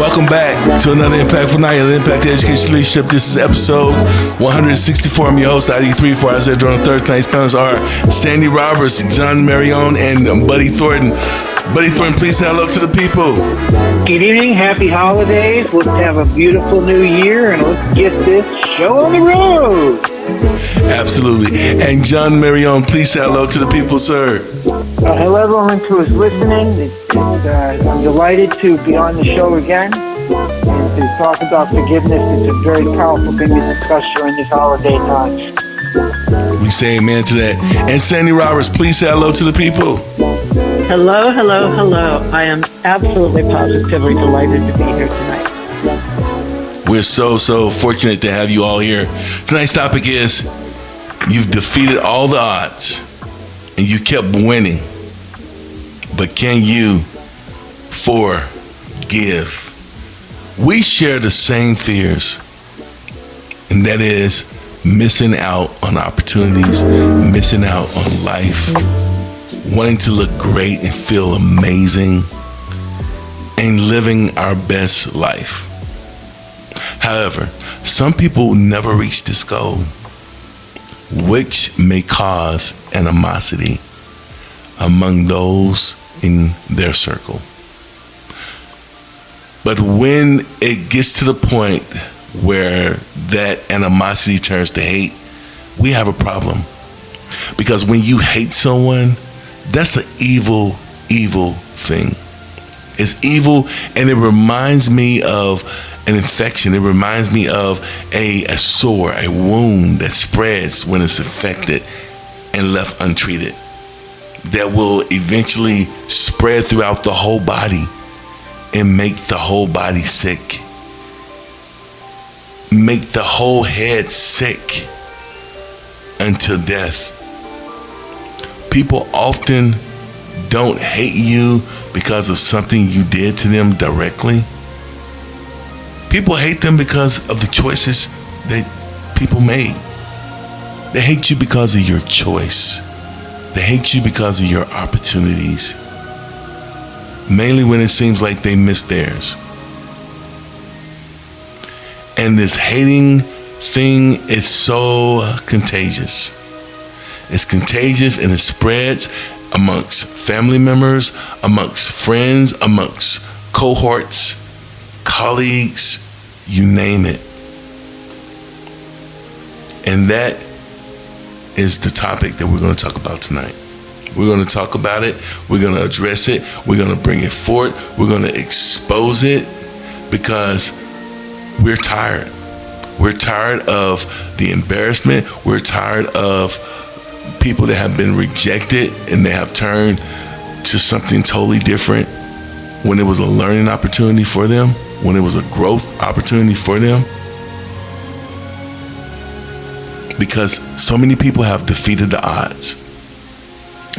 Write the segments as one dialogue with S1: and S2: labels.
S1: Welcome back to another impactful night of Impact Education Leadership. This is episode 164. I'm your host, ID34. As I said during Thursday night's panels are Sande Roberts, John Mirrione, and Buddy Thornton. Buddy Thornton, please say hello to the people.
S2: Good evening, happy holidays. Let's have a beautiful new year, and let's get this show on the road.
S1: Absolutely. And John Mirrione, please say hello to the people, sir.
S2: Hello, everyone who is listening. I'm delighted to be on the show again and to talk about forgiveness. It's a very powerful thing to discuss during this holiday time.
S1: We say amen to that. And Sande Roberts, please say hello to the people.
S3: Hello, hello, hello. I am absolutely positively delighted to be here tonight.
S1: We're so fortunate to have you all here. Tonight's topic is you've defeated all the odds and you kept winning. But can you forgive? We share the same fears, and that is missing out on opportunities, missing out on life, wanting to look great and feel amazing, and living our best life. However, some people never reach this goal, which may cause animosity among those in their circle. But when it gets to the point where that animosity turns to hate, we have a problem. Because when you hate someone, that's an evil thing. It's evil, and it reminds me of an infection. It reminds me of a sore, a wound that spreads when it's infected and left untreated, that will eventually spread throughout the whole body and make the whole body sick, make the whole head sick until death. People often don't hate you because of something you did to them directly. People hate them because of the choices that people made. They hate you because of your choice. They hate you because of your opportunities. Mainly when it seems like they missed theirs. And this hating thing is so contagious. It's contagious, and it spreads amongst family members, amongst friends, amongst cohorts, colleagues, you name it. And that is the topic that we're going to talk about tonight. We're going to talk about it. We're going to address it. We're going to bring it forward. We're going to expose it because we're tired. We're tired of the embarrassment. We're tired of people that have been rejected and they have turned to something totally different when it was a learning opportunity for them, when it was a growth opportunity for them. Because so many people have defeated the odds.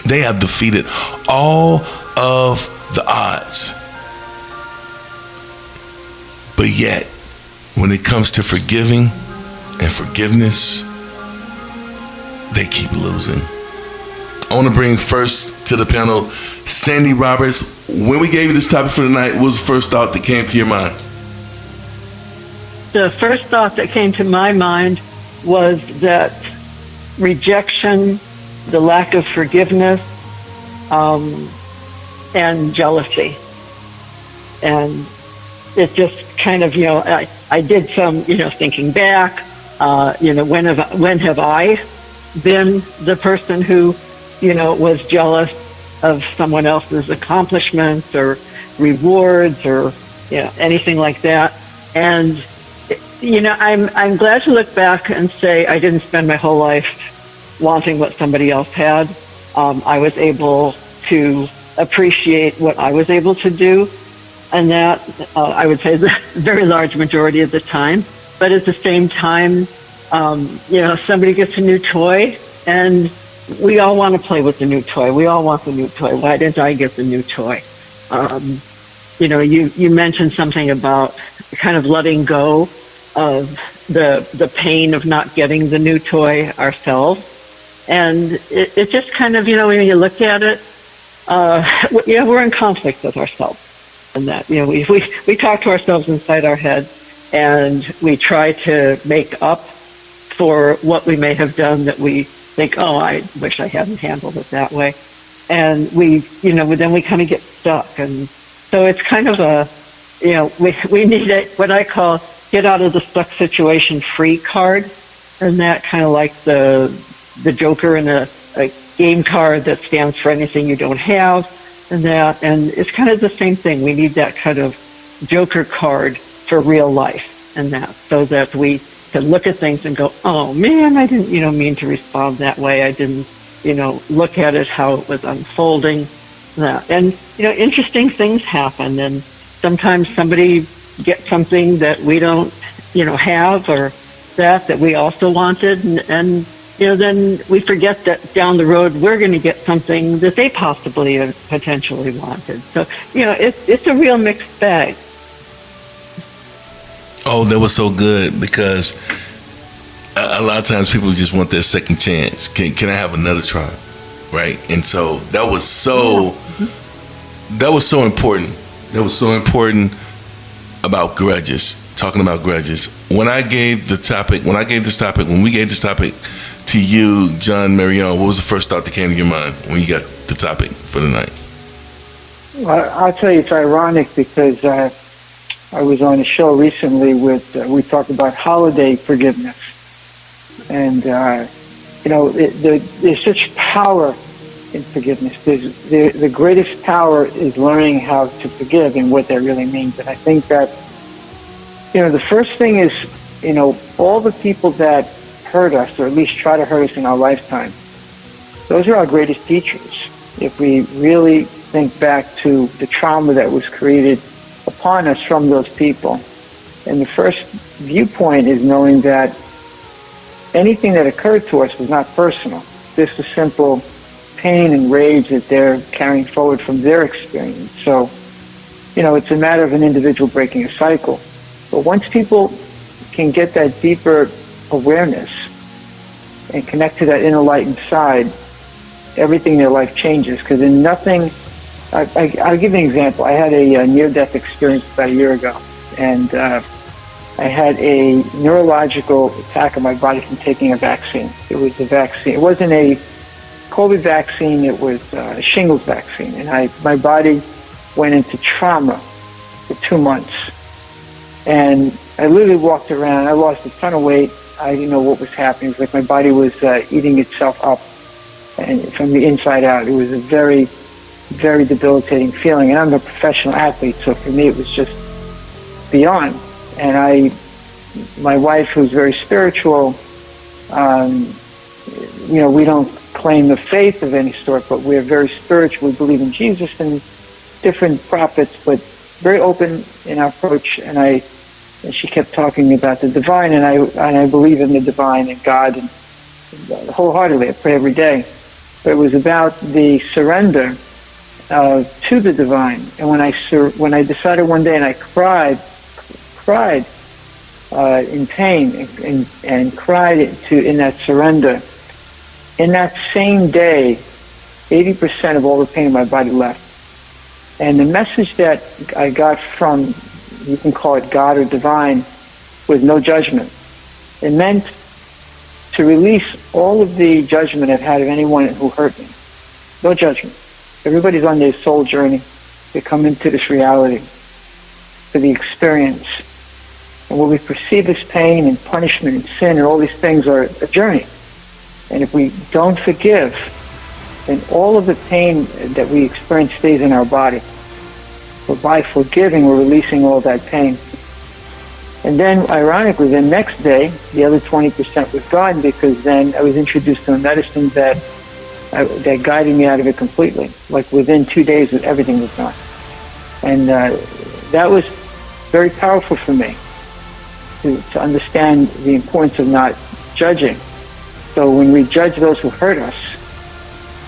S1: They have defeated all of the odds. But yet, when it comes to forgiving and forgiveness, they keep losing. I want to bring first to the panel Sande Roberts. When we gave you this topic for the night, what was the first thought that came to your mind?
S3: The first thought that came to my mind was that rejection, the lack of forgiveness, and jealousy. And it just kind of, I did some, thinking back, when have I been the person who, was jealous of someone else's accomplishments or rewards or, anything like that. And, I'm glad to look back and say I didn't spend my whole life wanting what somebody else had. I was able to appreciate what I was able to do, and that I would say is a very large majority of the time. But at the same time, somebody gets a new toy, and we all want to play with the new toy. We all want the new toy. Why didn't I get the new toy? You mentioned something about kind of letting go of the pain of not getting the new toy ourselves. And it just kind of, when you look at it, we're in conflict with ourselves. And that, we talk to ourselves inside our head, and we try to make up for what we may have done that we think, oh, I wish I hadn't handled it that way. And then we kind of get stuck. And so it's kind of we need what I call get out of the stuck situation free card. And that kind of like the Joker in a game card that stands for anything you don't have. And it's kind of the same thing. We need that kind of Joker card for real life, and that so that we can look at things and go, oh man, I didn't mean to respond that way. I didn't look at it how it was unfolding. And interesting things happen, and sometimes somebody gets something that we don't have, or that we also wanted, and then we forget that down the road we're going to get something that they possibly or potentially wanted. So, it's a real mixed bag.
S1: Oh, that was so good, because a lot of times people just want their second chance. Can I have another try? Right? And so that was so important. That was so important about grudges, talking about grudges. When we gave this topic to you, John Mirrione, what was the first thought that came to your mind when you got the topic for the night?
S2: Well, I'll tell you, it's ironic because I was on a show recently we talked about holiday forgiveness. And, there's such power in forgiveness. The greatest power is learning how to forgive and what that really means. And I think that, the first thing is, all the people that hurt us, or at least try to hurt us in our lifetime, those are our greatest teachers. If we really think back to the trauma that was created upon us from those people. And the first viewpoint is knowing that anything that occurred to us was not personal. This is simple pain and rage that they're carrying forward from their experience. So, it's a matter of an individual breaking a cycle. But once people can get that deeper awareness and connect to that inner light inside, everything in their life changes. Because in nothing, I'll give you an example. I had a near-death experience about a year ago, and I had a neurological attack on my body from taking a vaccine. It was a vaccine. It wasn't a COVID vaccine. It was a shingles vaccine, and my body went into trauma for 2 months. And I literally walked around. I lost a ton of weight. I didn't know what was happening. It was like my body was eating itself up, and from the inside out. It was a very, very debilitating feeling. And I'm a professional athlete, so for me it was just beyond. And my wife, who's very spiritual, we don't claim the faith of any sort, but we're very spiritual. We believe in Jesus and different prophets, but very open in our approach. And she kept talking about the divine, and I believe in the divine and God, and wholeheartedly. I pray every day. But it was about the surrender to the divine. And when I decided one day, and I cried in pain and cried in that surrender, in that same day, 80% of all the pain in my body left. And the message that I got from, you can call it God or divine, was no judgment. It meant to release all of the judgment I've had of anyone who hurt me. No judgment. Everybody's on their soul journey. They come into this reality for the experience. And what we perceive as pain and punishment and sin and all these things are a journey. And if we don't forgive, then all of the pain that we experience stays in our body. But by forgiving, we're releasing all that pain. And then, ironically, the next day, the other 20% was gone, because then I was introduced to a medicine that guided me out of it completely. Like within 2 days, everything was gone. And that was very powerful for me to understand the importance of not judging. So when we judge those who hurt us,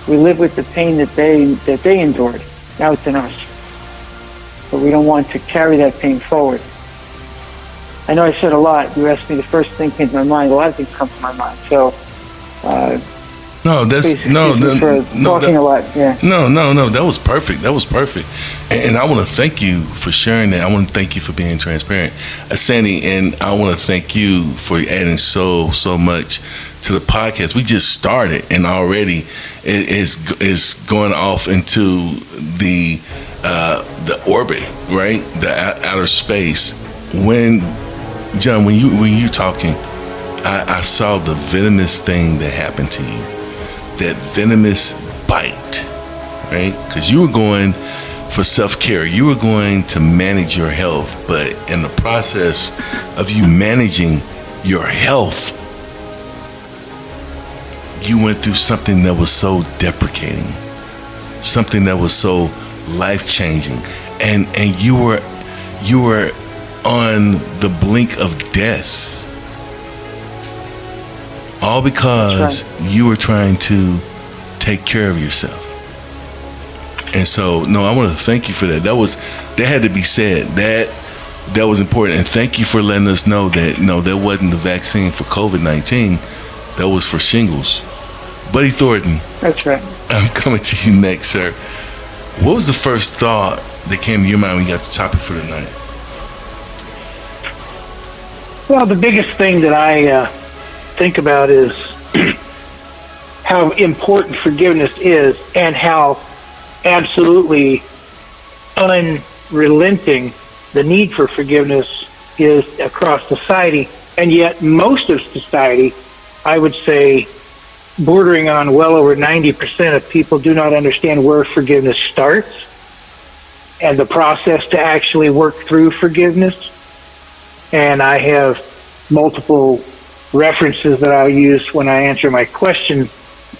S2: we live with the pain that they endured. Now it's in us. But we don't want to carry that pain forward. I know I said a lot. You asked me the first thing came to my mind. A lot of things come to my mind. So
S1: No, that's
S2: Please
S1: no,
S2: excuse me for
S1: no,
S2: talking a lot. Yeah.
S1: no. That was perfect. That was perfect. And I want to thank you for sharing that. I want to thank you for being transparent, Sandy, and I want to thank you for adding so much to the podcast. We just started, and already it's going off into the orbit, right? The outer space. When John, when you talking, I saw the venomous thing that happened to you. That venomous bite, right? Because you were going for self-care. You were going to manage your health, but in the process of you managing your health, you went through something that was so deprecating, something that was so life-changing, and you were on the blink of death. All because you were trying to take care of yourself. And so, no, I want to thank you for that. That had to be said. That was important. And thank you for letting us know that, no, that wasn't the vaccine for COVID-19. That was for shingles. Buddy Thornton.
S2: That's right.
S1: I'm coming to you next, sir. What was the first thought that came to your mind when you got the topic for tonight?
S4: Well, the biggest thing that I think about is how important forgiveness is and how absolutely unrelenting the need for forgiveness is across society. And yet most of society, I would say bordering on well over 90% of people, do not understand where forgiveness starts and the process to actually work through forgiveness. And I have multiple references that I'll use when I answer my question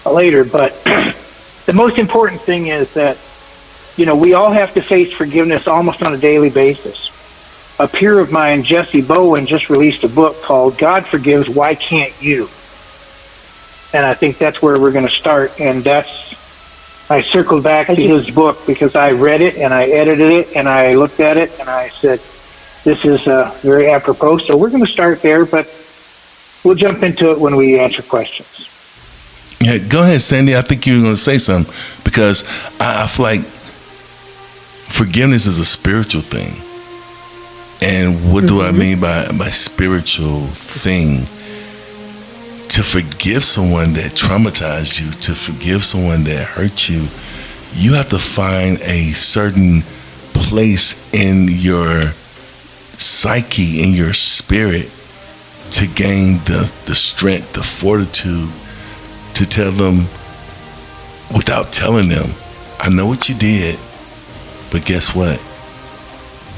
S4: later. But the most important thing is that, we all have to face forgiveness almost on a daily basis. A peer of mine, Jesse Bowen, just released a book called God Forgives, Why Can't You? And I think that's where we're going to start. And I circled back to his book because I read it and I edited it and I looked at it and I said, this is very apropos. So we're going to start there, but we'll jump into it when we answer questions.
S1: Yeah, go ahead, Sandy. I think you were going to say something because I feel like forgiveness is a spiritual thing. And what do I mean by spiritual thing? To forgive someone that traumatized you, to forgive someone that hurt you, you have to find a certain place in your psyche, in your spirit, to gain the strength, the fortitude to tell them without telling them, I know what you did, but guess what?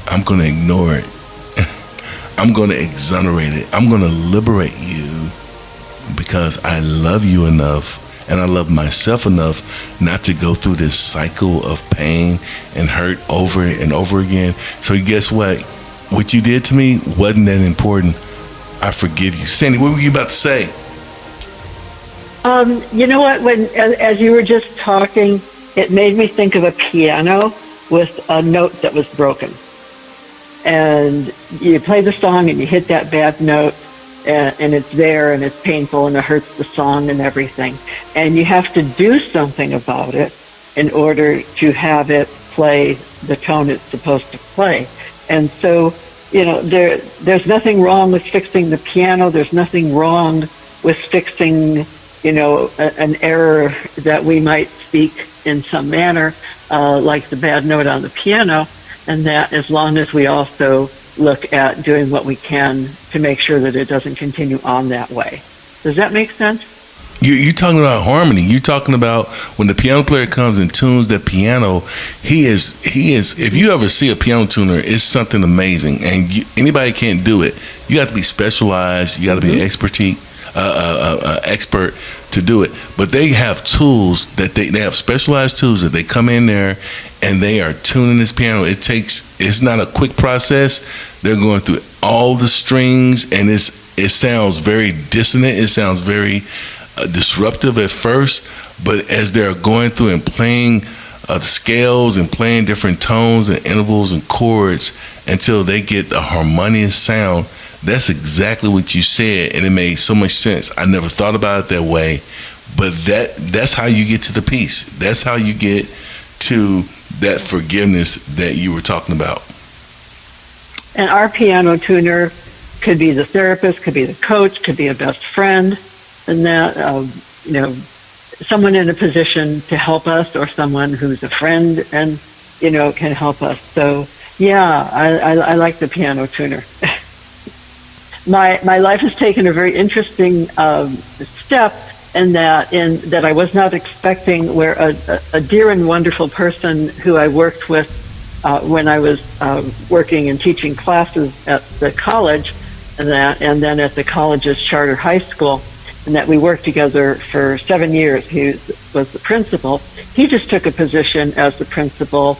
S1: I'm going to ignore it. I'm going to exonerate it. I'm going to liberate you because I love you enough and I love myself enough not to go through this cycle of pain and hurt over and over again. So guess what? What you did to me wasn't that important. I forgive you. Sandy, what were you about to say?
S3: You know what? As you were just talking, it made me think of a piano with a note that was broken. And you play the song and you hit that bad note and it's there and it's painful and it hurts the song and everything. And you have to do something about it in order to have it play the tone it's supposed to play. And so, there's nothing wrong with fixing the piano. There's nothing wrong with fixing, an error that we might speak in some manner, like the bad note on the piano. And that as long as we also look at doing what we can to make sure that it doesn't continue on that way. Does that make sense?
S1: You're talking about harmony. You're talking about when the piano player comes and tunes that piano, he is, if you ever see a piano tuner, it's something amazing. And anybody can't do it. You have to be specialized. You got to be an expert to do it. But they have tools that they have specialized tools that they come in there and they are tuning this piano. It's not a quick process. They're going through all the strings and it sounds very dissonant. It sounds very disruptive at first, but as they're going through and playing the scales and playing different tones and intervals and chords until they get the harmonious sound, that's exactly what you said, and it made so much sense. I never thought about it that way, But that's how you get to the peace. That's how you get to that forgiveness that you were talking about.
S3: And our piano tuner could be the therapist, could be the coach, could be a best friend, and that, someone in a position to help us, or someone who's a friend and, can help us. So, yeah, I like the piano tuner. My life has taken a very interesting step in that I was not expecting, where a dear and wonderful person who I worked with when I was working and teaching classes at the college, and then at the college's charter high school, and that we worked together for 7 years. He was the principal. He just took a position as the principal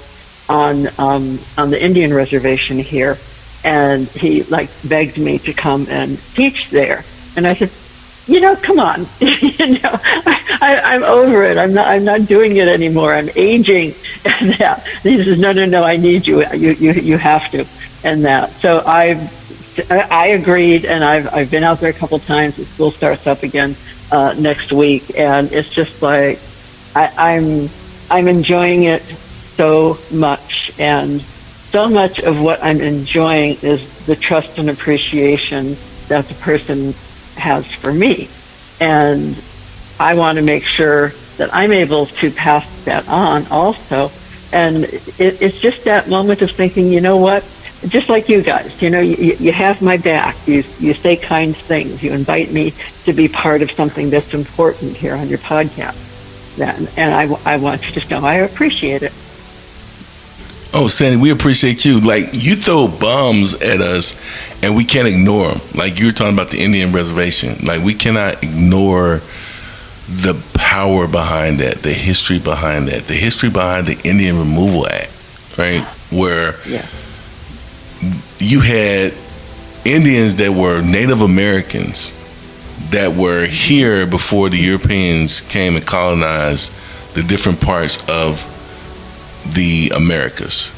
S3: on the Indian reservation here, and he begged me to come and teach there. And I said, come on, I'm over it. I'm not doing it anymore. I'm aging, and that. He says, no, I need you. You have to, and that. So I agreed, and I've been out there a couple times. The school starts up again next week, and it's just like I'm enjoying it so much, and so much of what I'm enjoying is the trust and appreciation that the person has for me, and I want to make sure that I'm able to pass that on also. And it's just that moment of thinking, you know what? Just like you guys, you have my back. You say kind things. You invite me to be part of something that's important here on your podcast. And I want you to know I appreciate it.
S1: Oh, Sandy, we appreciate you. You throw bombs at us, and we can't ignore them. You were talking about the Indian reservation. We cannot ignore the power behind that, the history behind that, the history behind the Indian Removal Act, right? Where you had Indians that were Native Americans that were here before the Europeans came and colonized the different parts of the Americas.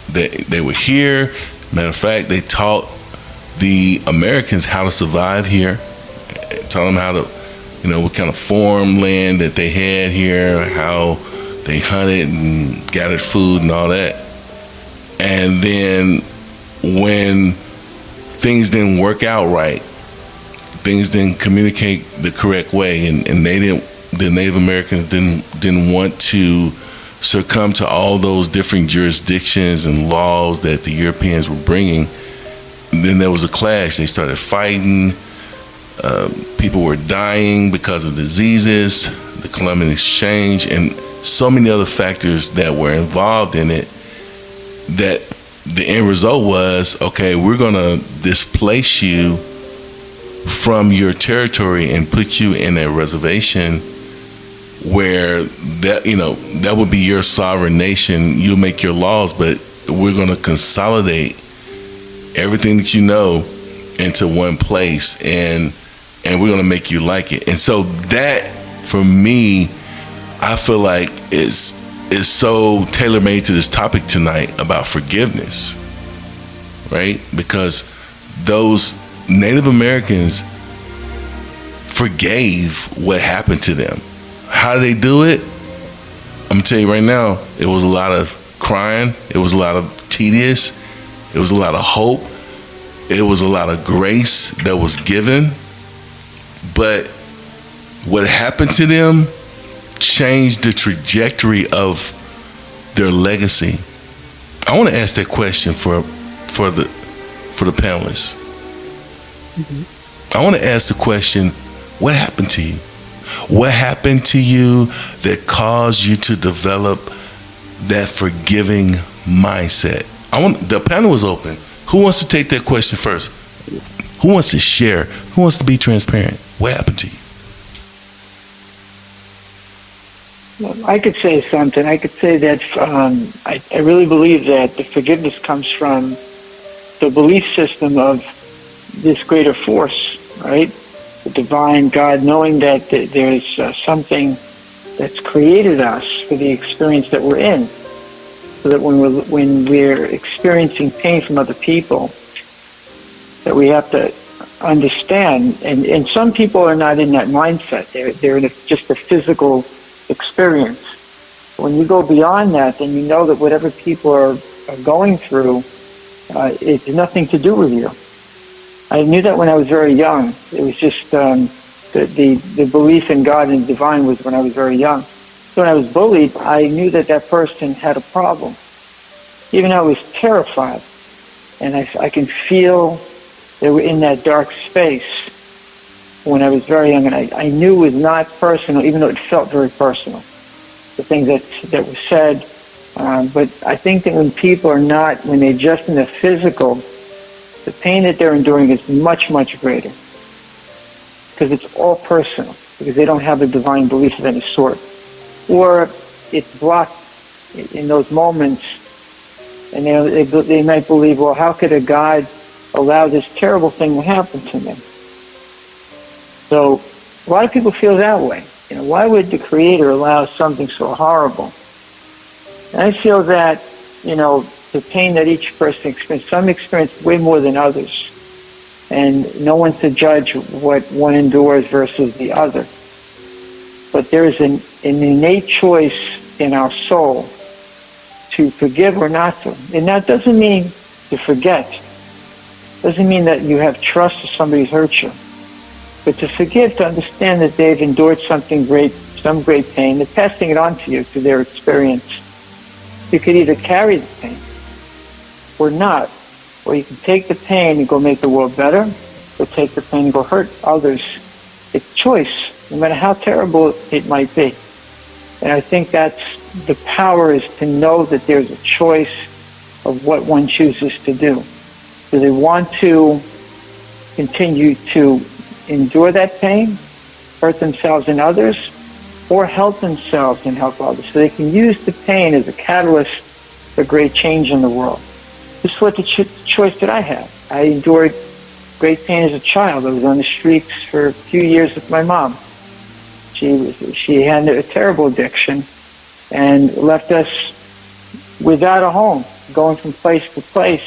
S1: They were here. Matter of fact, they taught the Americans how to survive here, taught them how to, what kind of farmland that they had here, how they hunted and gathered food and all that. And then when things didn't work out right, things didn't communicate the correct way, and the Native Americans didn't want to succumb to all those different jurisdictions and laws that the Europeans were bringing. And then there was a clash. They started fighting. People were dying because of diseases, the Columbian Exchange, and so many other factors that were involved in it, that the end result was, okay, we're going to displace you from your territory and put you in a reservation where that would be your sovereign nation. You'll make your laws, but we're going to consolidate everything that you know into one place, and we're going to make you like it. And so that, for me, I feel like is so tailor-made to this topic tonight about forgiveness, right? Because those Native Americans forgave what happened to them. How did they do it? I'm going to tell you right now, it was a lot of crying. It was a lot of tedious. It was a lot of hope. It was a lot of grace that was given. But what happened to them changed the trajectory of their legacy. I want to ask that question for the panelists. Mm-hmm. I want to ask the question, what happened to you? What happened to you that caused you to develop that forgiving mindset? The panel is open. Who wants to take that question first? Who wants to share? Who wants to be transparent? What happened to you?
S2: Well, I could say something. I could say that I really believe that the forgiveness comes from the belief system of this greater force, right? The divine God, knowing that there's something that's created us for the experience that we're in, so that when we're experiencing pain from other people, that we have to understand. And some people are not in that mindset. They're in just a physical experience. When you go beyond that, then you know that whatever people are going through, it's nothing to do with you. I knew that when I was very young. It was just the belief in God and divine was when I was very young. So when I was bullied, I knew that that person had a problem. Even though I was terrified, and I can feel they were in that dark space when I was very young, and I knew it was not personal, even though it felt very personal, the things that were said. But I think that when people are not, when they're just in the physical, the pain that they're enduring is much, much greater. Because it's all personal, because they don't have a divine belief of any sort. Or it's blocked in those moments, and they might believe, well, how could a God allow this terrible thing to happen to me? So a lot of people feel that way. Why would the Creator allow something so horrible? And I feel that, the pain that each person experiences, some experience way more than others. And no one's to judge what one endures versus the other. But there's an innate choice in our soul to forgive or not to. And that doesn't mean to forget. Doesn't mean that you have trust if somebody's hurt you. But to forgive, to understand that they've endured something great, some great pain, they're passing it on to you through their experience. You could either carry the pain or not. Or you can take the pain and go make the world better, or take the pain and go hurt others. It's choice, no matter how terrible it might be. And I think that's the power, is to know that there's a choice of what one chooses to do. Do they want to continue to endure that pain, hurt themselves and others, or help themselves and help others? So they can use the pain as a catalyst for great change in the world. This is what the choice that I had. I endured great pain as a child. I was on the streets for a few years with my mom. She had a terrible addiction and left us without a home, going from place to place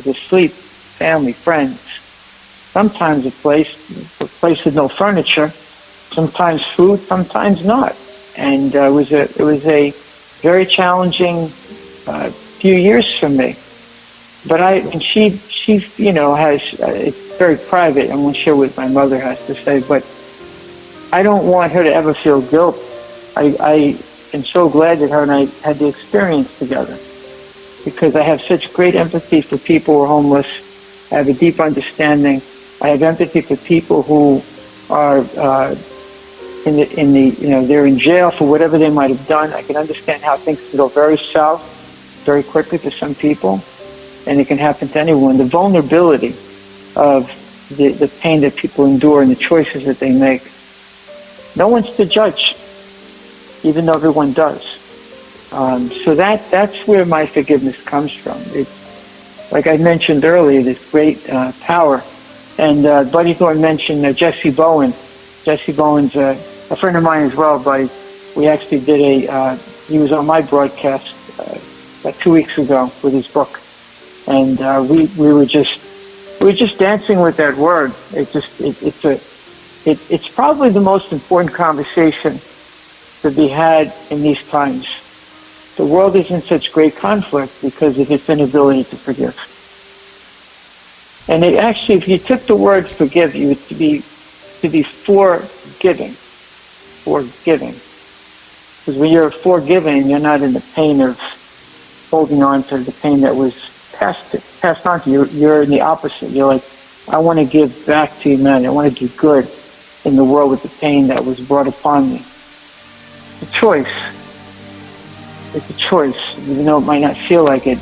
S2: to sleep, family, friends. Sometimes a place with no furniture, sometimes food, sometimes not. And it was a very challenging few years for me. But she has, it's very private. I won't share what my mother has to say, but I don't want her to ever feel guilt. I am so glad that her and I had the experience together, because I have such great empathy for people who are homeless. I have a deep understanding. I have empathy for people who are they're in jail for whatever they might have done. I can understand how things can go very south very quickly for some people. And it can happen to anyone. The vulnerability of the pain that people endure and the choices that they make. No one's to judge, even though everyone does. So that's where my forgiveness comes from. It's, like I mentioned earlier, this great power. And Buddy Thornton mentioned Jesse Bowen. Jesse Bowen's a friend of mine as well, Buddy. We actually did he was on my broadcast about 2 weeks ago with his book. And we were just dancing with that word. It's probably the most important conversation to be had in these times. The world is in such great conflict because of its inability to forgive. And actually, if you took the word forgive, you would to be forgiving. Because when you're forgiving, you're not in the pain of holding on to the pain that was passed on to you. You're in the opposite. You're like, I want to give back to humanity. I want to do good in the world with the pain that was brought upon me. It's a choice. It's a choice. Even though it might not feel like it,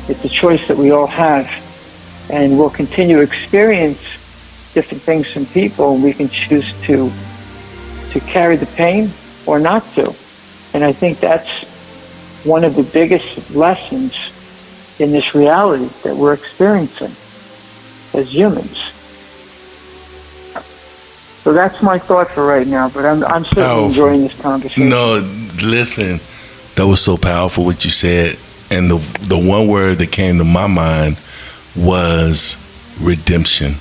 S2: it's a choice that we all have. And we'll continue to experience different things from people, and we can choose to carry the pain or not to. And I think that's one of the biggest lessons in this reality that we're experiencing as humans. So that's my thought for right now, but I'm certainly enjoying this conversation.
S1: No, listen, that was so powerful what you said. And the one word that came to my mind was redemption.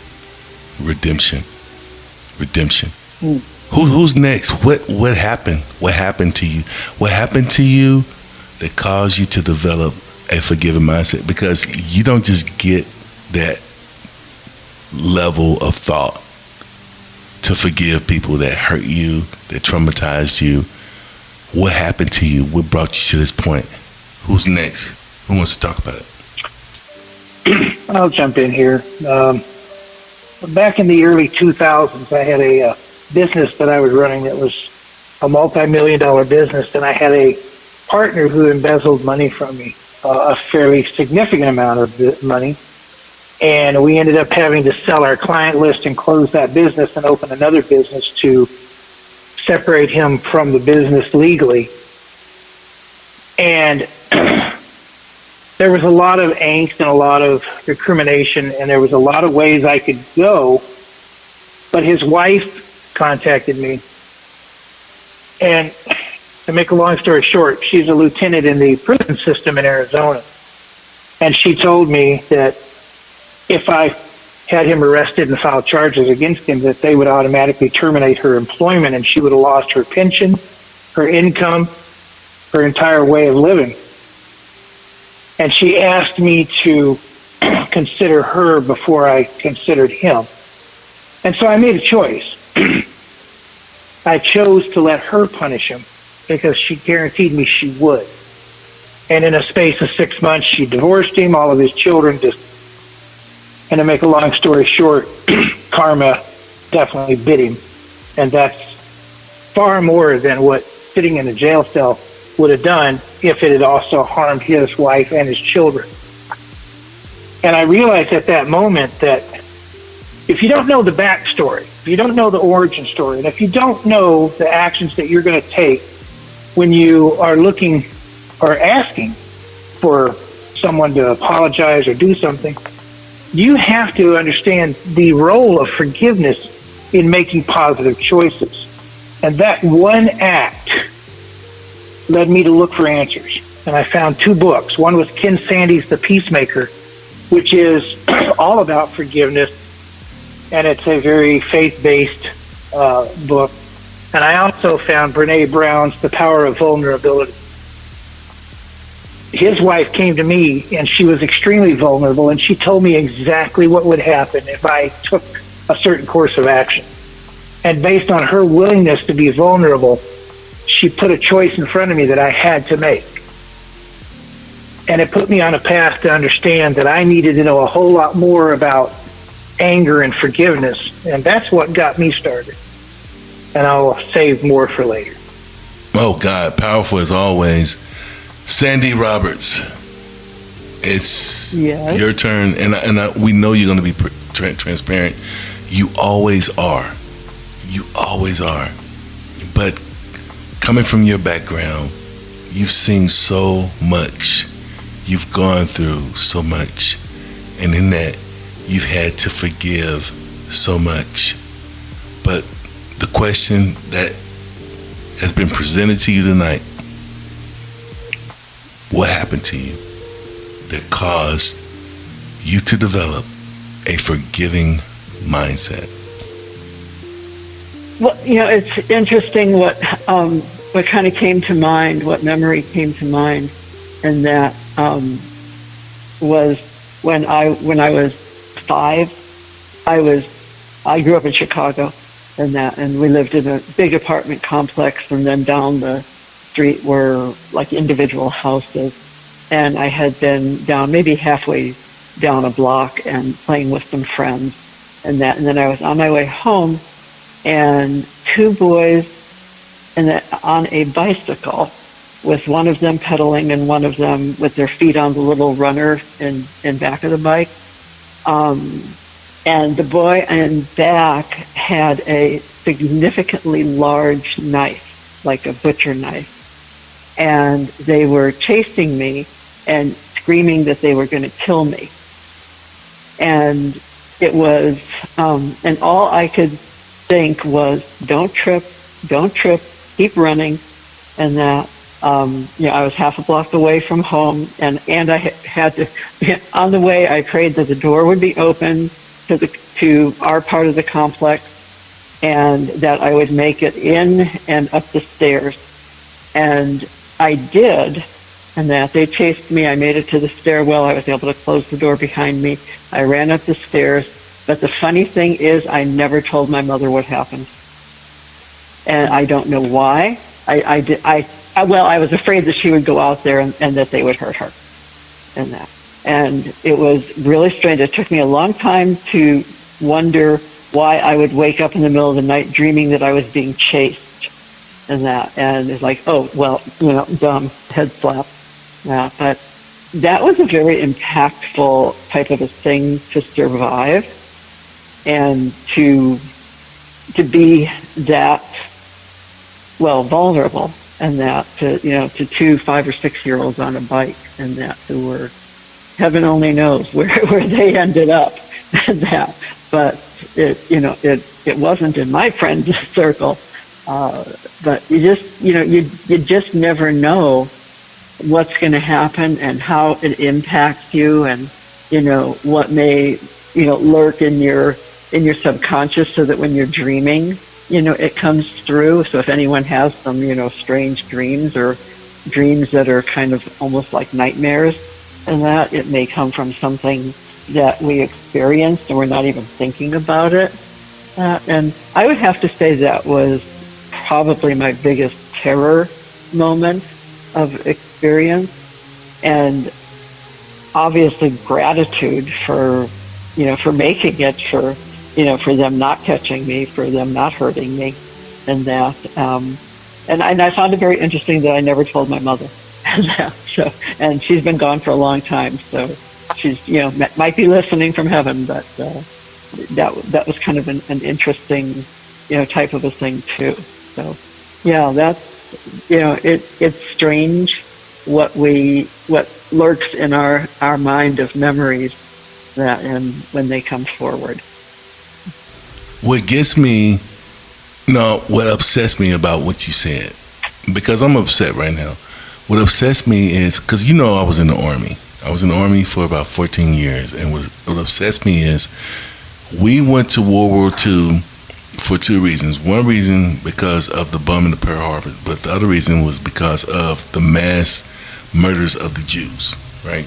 S1: Redemption. Who's next? What happened? What happened to you? What happened to you that caused you to develop a forgiving mindset? Because you don't just get that level of thought to forgive people that hurt you, that traumatized you. What happened to you? What brought you to this point? Who's next? Who wants to talk about it?
S4: I'll jump in here. Back in the early 2000s, I had a business that I was running that was a multi-million-dollar business, and I had a partner who embezzled money from me, a fairly significant amount of money, and we ended up having to sell our client list and close that business and open another business to separate him from the business legally. And there was a lot of angst and a lot of recrimination, and there was a lot of ways I could go, but his wife contacted me. And to make a long story short, she's a lieutenant in the prison system in Arizona. And she told me that if I had him arrested and filed charges against him, that they would automatically terminate her employment, and she would have lost her pension, her income, her entire way of living. And she asked me to consider her before I considered him. And so I made a choice. I chose to let her punish him because she guaranteed me she would. And in a space of 6 months, she divorced him, all of his children just... And to make a long story short, karma definitely bit him. And that's far more than what sitting in a jail cell would have done if it had also harmed his wife and his children. And I realized at that moment that if you don't know the backstory, if you don't know the origin story, and if you don't know the actions that you're going to take when you are looking or asking for someone to apologize or do something, you have to understand the role of forgiveness in making positive choices. And that one act led me to look for answers. And I found 2 books. One was Ken Sande's The Peacemaker, which is all about forgiveness, and it's a very faith-based book. And I also found Brene Brown's The Power of Vulnerability. His wife came to me, and she was extremely vulnerable, and she told me exactly what would happen if I took a certain course of action. And based on her willingness to be vulnerable, she put a choice in front of me that I had to make. And it put me on a path to understand that I needed to know a whole lot more about anger and forgiveness. And that's what got me started. And I'll save more for later.
S1: Oh, God, powerful as always. Sande Roberts, it's your turn. And we know you're going to be transparent. You always are. You always are. But coming from your background, you've seen so much. You've gone through so much. And in that, you've had to forgive so much. But the question that has been presented to you tonight, what happened to you that caused you to develop a forgiving mindset?
S3: Well, it's interesting what kind of came to mind, what memory came to mind, and that was when I was 5. I grew up in Chicago, and we lived in a big apartment complex, and then down the street were like individual houses, and I had been down maybe halfway down a block and playing with some friends, and then I was on my way home, and 2 boys on a bicycle, with one of them pedaling and one of them with their feet on the little runner in back of the bike. And the boy in back had a significantly large knife, like a butcher knife. And they were chasing me and screaming that they were going to kill me. And it was, and all I could think was, don't trip, keep running. And that, I was half a block away from home, and I had to, on the way, I prayed that the door would be open to our part of the complex, and that I would make it in and up the stairs. And I did, and that they chased me. I made it to the stairwell. I was able to close the door behind me. I ran up the stairs. But the funny thing is, I never told my mother what happened. And I don't know why. I was afraid that she would go out there and that they would hurt her. And it was really strange. It took me a long time to wonder why I would wake up in the middle of the night dreaming that I was being chased and it's like, oh, well, dumb, head slap. Yeah, but that was a very impactful type of a thing to survive and to be that, vulnerable, and that to 2 5 or 6 year olds on a bike, and that who were, heaven only knows where they ended up. But it wasn't in my friend circle. But you just never know what's going to happen and how it impacts you, and what may lurk in your subconscious, so that when you're dreaming, it comes through. So if anyone has some strange dreams, or dreams that are kind of almost like nightmares, and that it may come from something that we experienced and we're not even thinking about it. And I would have to say that was probably my biggest terror moment of experience, and obviously gratitude for making it, for them not catching me, for them not hurting me, and that. And I found it very interesting that I never told my mother. And she's been gone for a long time, so she's might be listening from heaven, but that was kind of an interesting type of a thing too. So yeah, that's it's strange what lurks in our mind of memories, that and when they come forward.
S1: What upsets me about what you said, because I'm upset right now. What upsets me is, because I was in the Army. I was in the Army for about 14 years, and what upsets me is we went to World War II for 2 reasons. One reason because of the bombing of Pearl Harbor, but the other reason was because of the mass murders of the Jews, right?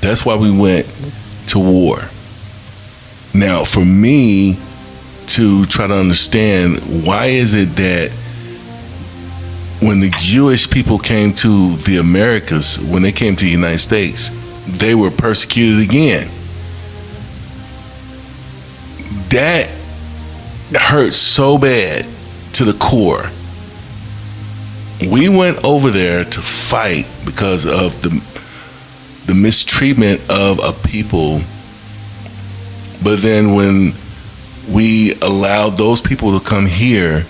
S1: That's why we went to war. Now, for me to try to understand, why is it that when the Jewish people came to the Americas, when they came to the United States, they were persecuted again? That hurts so bad to the core. We went over there to fight because of the mistreatment of a people, but then when we allowed those people to come here,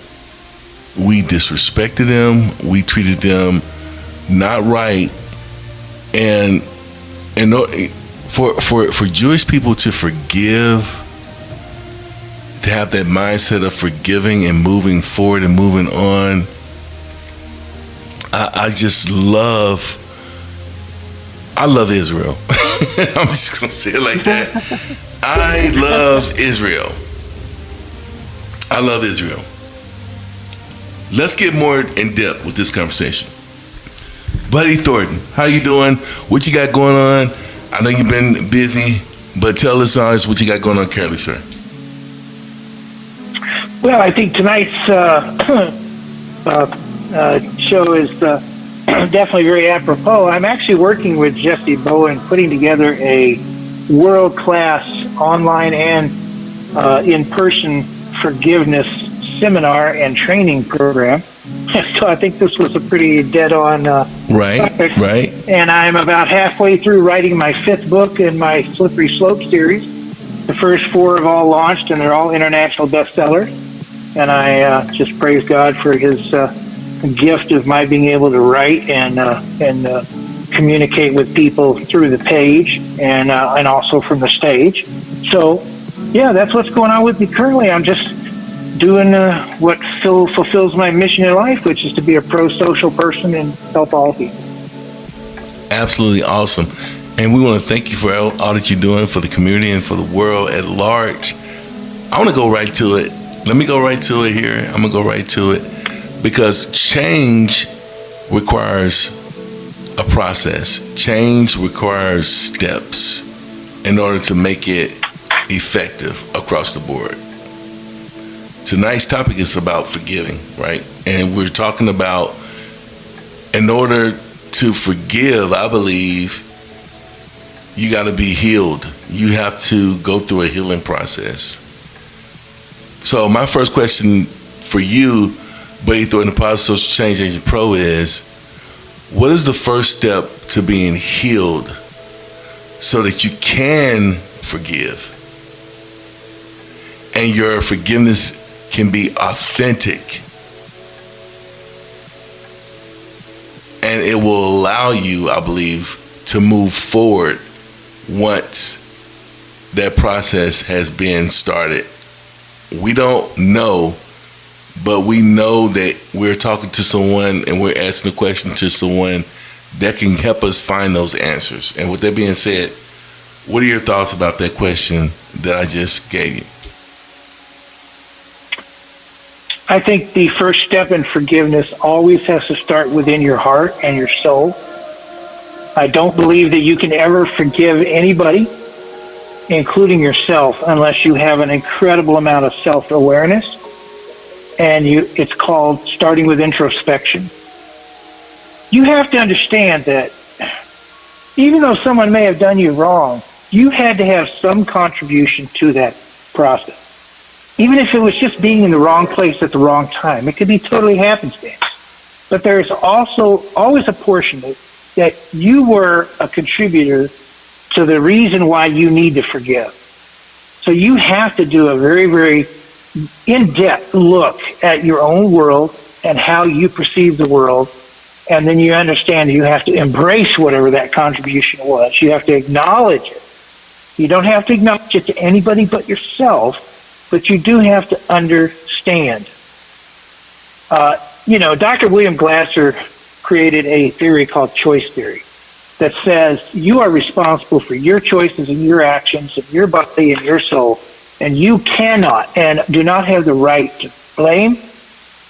S1: we disrespected them, we treated them not right, and for Jewish people to forgive, to have that mindset of forgiving and moving forward and moving on, I love Israel. I'm just gonna say it like that. I love Israel. I love Israel. Let's get more in depth with this conversation. Buddy Thornton, how you doing? What you got going on? I know you've been busy, but tell us what you got going on currently, sir.
S4: Well, I think tonight's show is definitely very apropos. I'm actually working with Jesse Bowen, putting together a world-class online and in-person forgiveness seminar and training program. So I think this was a pretty dead-on topic.
S1: Right.
S4: And I'm about halfway through writing my 5th book in my Slippery Slope series. The first 4 have all launched, and they're all international bestsellers. And I just praise God for His gift of my being able to write and communicate with people through the page and also from the stage. So, yeah, that's what's going on with me currently. I'm just doing what fulfills my mission in life, which is to be a pro-social person and help all people.
S1: Absolutely awesome. And we want to thank you for all that you're doing for the community and for the world at large. I want to go right to it. Let me go right to it here. I'm going to go right to it. Because change requires a process. Change requires steps in order to make it effective across the board. Tonight's topic is about forgiving, right? And we're talking about, in order to forgive, I believe, you got to be healed. You have to go through a healing process. So my first question for you, Buddy Thornton, the Positive Social Change Agent Pro, is, what is the first step to being healed so that you can forgive? And your forgiveness can be authentic. And it will allow you, I believe, to move forward once that process has been started. We don't know, but we know that we're talking to someone and we're asking a question to someone that can help us find those answers. And with that being said, what are your thoughts about that question that I just gave you?
S4: I think the first step in forgiveness always has to start within your heart and your soul. I don't believe that you can ever forgive anybody, including yourself, unless you have an incredible amount of self-awareness. And it's called starting with introspection. You have to understand that even though someone may have done you wrong, you had to have some contribution to that process. Even if it was just being in the wrong place at the wrong time. It could be totally happenstance. But there's also always a portion that you were a contributor to the reason why you need to forgive. So you have to do a very, very in-depth look at your own world and how you perceive the world. And then you understand you have to embrace whatever that contribution was. You have to acknowledge it. You don't have to acknowledge it to anybody but yourself, but you do have to understand. Dr. William Glasser created a theory called choice theory that says you are responsible for your choices and your actions and your body and your soul, and you cannot and do not have the right to blame,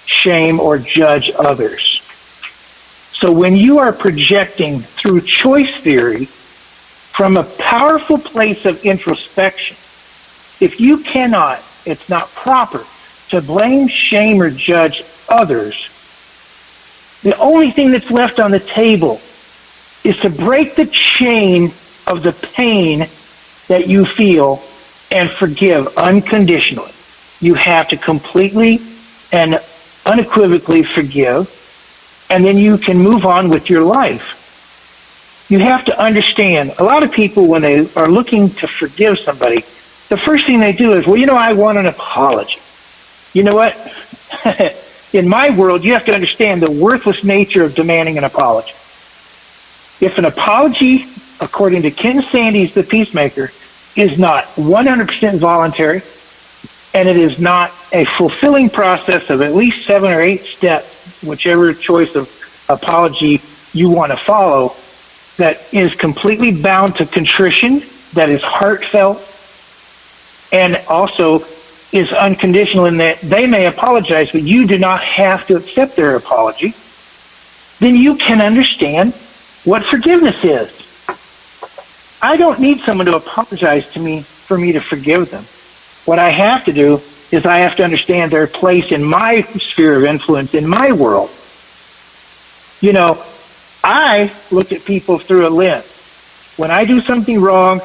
S4: shame, or judge others. So when you are projecting through choice theory from a powerful place of introspection, if you cannot, it's not proper to blame, shame, or judge others, the only thing that's left on the table is to break the chain of the pain that you feel and forgive unconditionally. You have to completely and unequivocally forgive, and then you can move on with your life. You have to understand, a lot of people, when they are looking to forgive somebody, the first thing they do is, I want an apology. You know what? In my world, you have to understand the worthless nature of demanding an apology. If an apology, according to Ken Sande's The Peacemaker, is not 100% voluntary, and it is not a fulfilling process of at least 7 or 8 steps, whichever choice of apology you want to follow, that is completely bound to contrition, that is heartfelt, and also is unconditional in that they may apologize, but you do not have to accept their apology, then you can understand what forgiveness is. I don't need someone to apologize to me for me to forgive them. What I have to do is I have to understand their place in my sphere of influence, in my world. I look at people through a lens. When I do something wrong,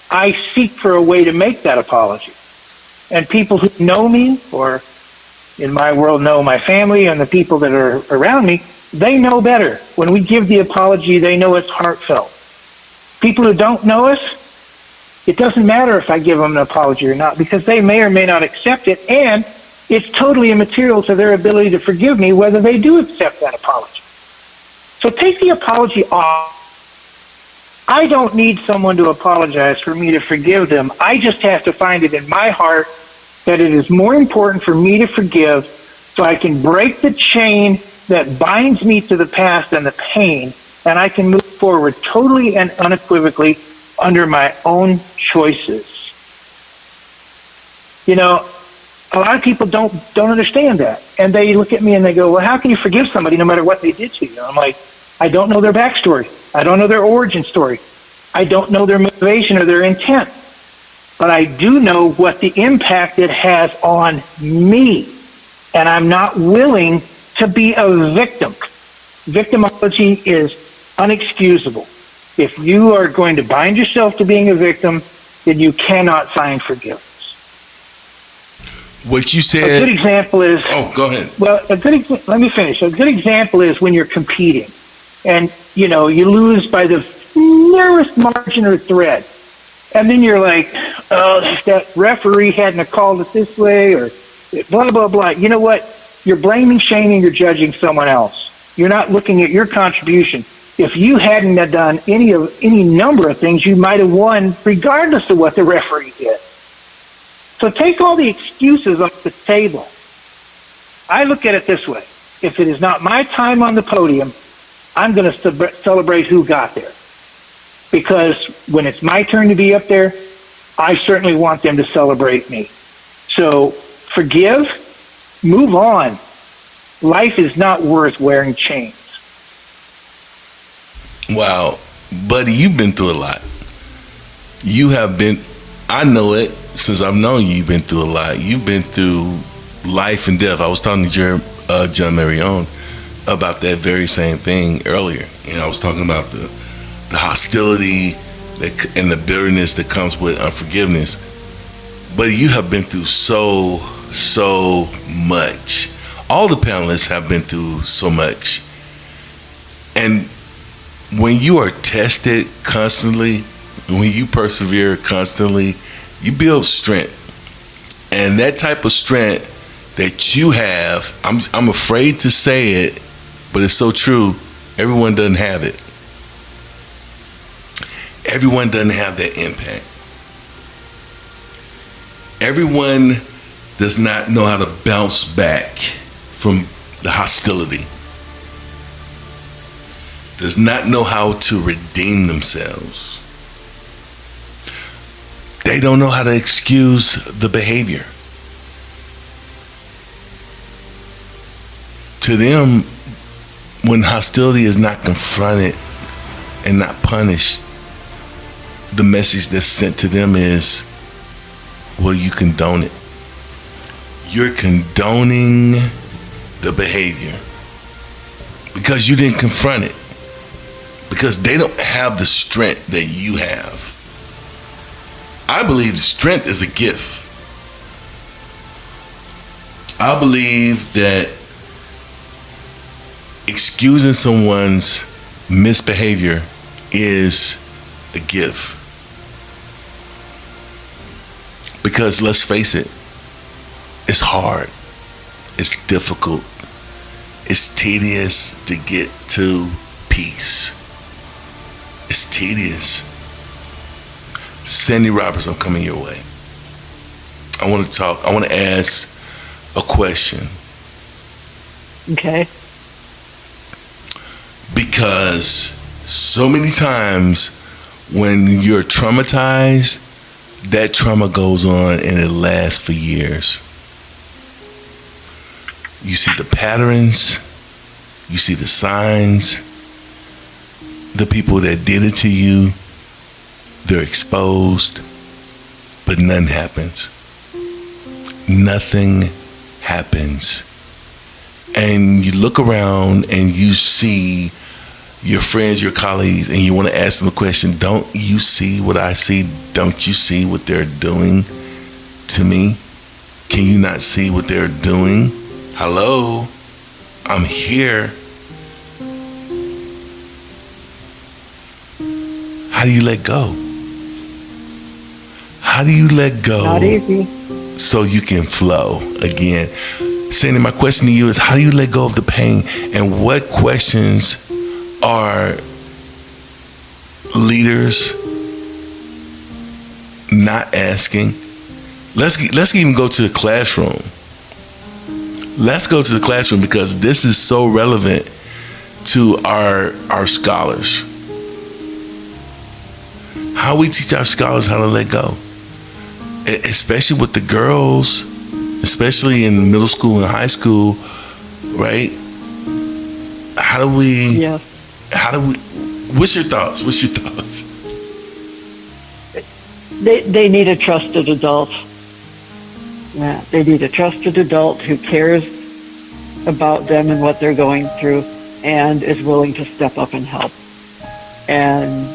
S4: I seek for a way to make that apology. And people who know me, or in my world know my family and the people that are around me, they know better. When we give the apology, they know it's heartfelt. People who don't know us, it doesn't matter if I give them an apology or not, because they may or may not accept it, and it's totally immaterial to their ability to forgive me whether they do accept that apology. So take the apology off. I don't need someone to apologize for me to forgive them. I just have to find it in my heart that it is more important for me to forgive so I can break the chain that binds me to the past and the pain and I can move forward totally and unequivocally under my own choices. You know, a lot of people don't understand that. And they look at me and they go, well, how can you forgive somebody no matter what they did to you? I'm like, I don't know their backstory. I don't know their origin story. I don't know their motivation or their intent. But I do know what the impact it has on me. And I'm not willing to be a victim. Victimology is unexcusable. If you are going to bind yourself to being a victim, then you cannot find forgiveness.
S1: What you said.
S4: A good example is.
S1: Oh, go ahead.
S4: Well, let me finish. A good example is when you're competing, and you know you lose by the nearest margin or thread, and then you're like, oh, if that referee hadn't have called it this way, or blah blah blah. You know what? You're blaming, shaming, you're judging someone else. You're not looking at your contribution. If you hadn't have done any number of things, you might have won regardless of what the referee did. So take all the excuses off the table. I look at it this way. If it is not my time on the podium, I'm going to celebrate who got there. Because when it's my turn to be up there, I certainly want them to celebrate me. So forgive, move on. Life is not worth wearing chains.
S1: Wow. Buddy, you've been through a lot. You have been, I know it, since I've known you, you've been through a lot. You've been through life and death. I was talking to John Mirrione about that very same thing earlier. And I was talking about the hostility and the bitterness that comes with unforgiveness. But you have been through so much. All the panelists have been through so much. And when you are tested constantly, when you persevere constantly, you build strength. And that type of strength that you have, I'm afraid to say it, but it's so true, everyone doesn't have it. Everyone doesn't have that impact. Everyone does not know how to bounce back from the hostility. Does not know how to redeem themselves. They don't know how to excuse the behavior. To them, when hostility is not confronted and not punished, the message that's sent to them is, well, you condone it. You're condoning the behavior because you didn't confront it. Because they don't have the strength that you have. I believe strength is a gift. I believe that excusing someone's misbehavior is a gift. Because let's face it, it's hard. It's difficult. It's tedious to get to peace. It's tedious. Sandy Roberts, I'm coming your way. I want to ask a question.
S3: Okay.
S1: Because so many times when you're traumatized, that trauma goes on and it lasts for years. You see the patterns, you see the signs, the people that did it to you, they're exposed, but nothing happens. Nothing happens. And you look around and you see your friends, your colleagues, and you want to ask them a question. Don't you see what I see? Don't you see what they're doing to me? Can you not see what they're doing? Hello? I'm here. How do you let go? How do you let go?
S3: Not easy.
S1: So you can flow again. Sandy, my question to you is, how do you let go of the pain? And what questions are leaders not asking? Let's even go to the classroom. Let's go to the classroom because this is so relevant to our scholars? How we teach our scholars how to let go, especially with the girls, especially in middle school and high school, right? How do we?
S3: Yes.
S1: How do we? What's your thoughts?
S3: They need a trusted adult. Yeah, they need a trusted adult who cares about them and what they're going through and is willing to step up and help. And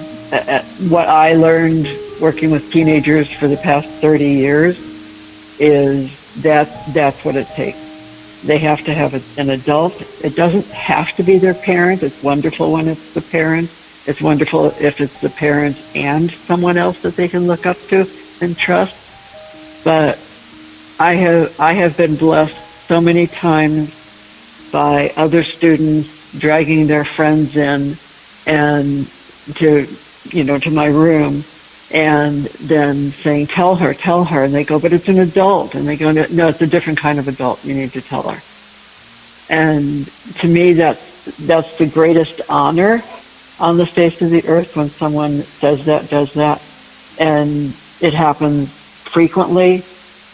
S3: what I learned working with teenagers for the past 30 years is that's what it takes. They have to have an adult. It doesn't have to be their parent. It's wonderful when it's the parent. It's wonderful if it's the parent and someone else that they can look up to and trust. But I have been blessed so many times by other students dragging their friends in and to my room and then saying, tell her. And they go, but it's an adult. And they go, no, it's a different kind of adult. You need to tell her. And to me, that's the greatest honor on the face of the earth when someone says that, does that. And it happens frequently.